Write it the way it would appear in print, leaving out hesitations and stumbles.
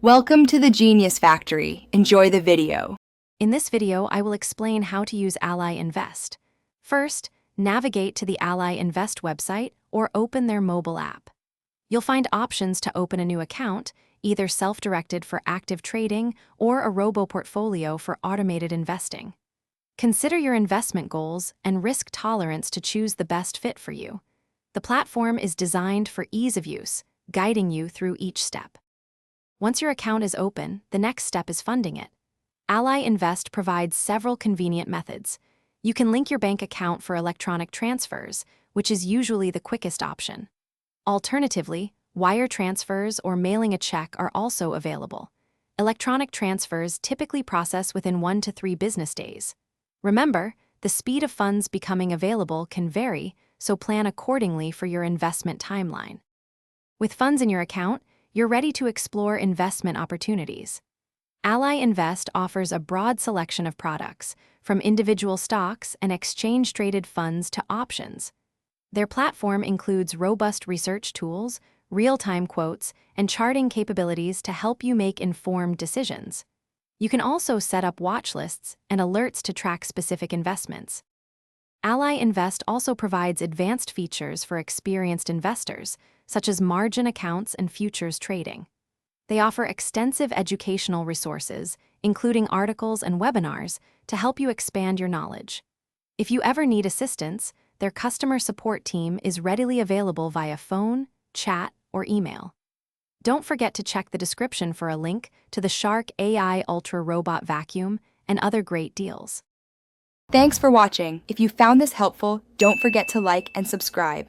Welcome to the Genius Factory. Enjoy the video. In this video, I will explain how to use Ally Invest. First, navigate to the Ally Invest website or open their mobile app. You'll find options to open a new account, either self-directed for active trading or a robo-portfolio for automated investing. Consider your investment goals and risk tolerance to choose the best fit for you. The platform is designed for ease of use, guiding you through each step. Once your account is open, the next step is funding it. Ally Invest provides several convenient methods. You can link your bank account for electronic transfers, which is usually the quickest option. Alternatively, wire transfers or mailing a check are also available. Electronic transfers typically process within 1 to 3 business days. Remember, the speed of funds becoming available can vary, so plan accordingly for your investment timeline. With funds in your account, you're ready to explore investment opportunities. Ally Invest offers a broad selection of products, from individual stocks and exchange-traded funds to options. Their platform includes robust research tools, real-time quotes, and charting capabilities to help you make informed decisions. You can also set up watch lists and alerts to track specific investments. Ally Invest also provides advanced features for experienced investors, such as margin accounts and futures trading. They offer extensive educational resources, including articles and webinars, to help you expand your knowledge. If you ever need assistance, their customer support team is readily available via phone, chat, or email. Don't forget to check the description for a link to the Shark AI Ultra Robot Vacuum and other great deals. Thanks for watching. If you found this helpful, don't forget to like and subscribe.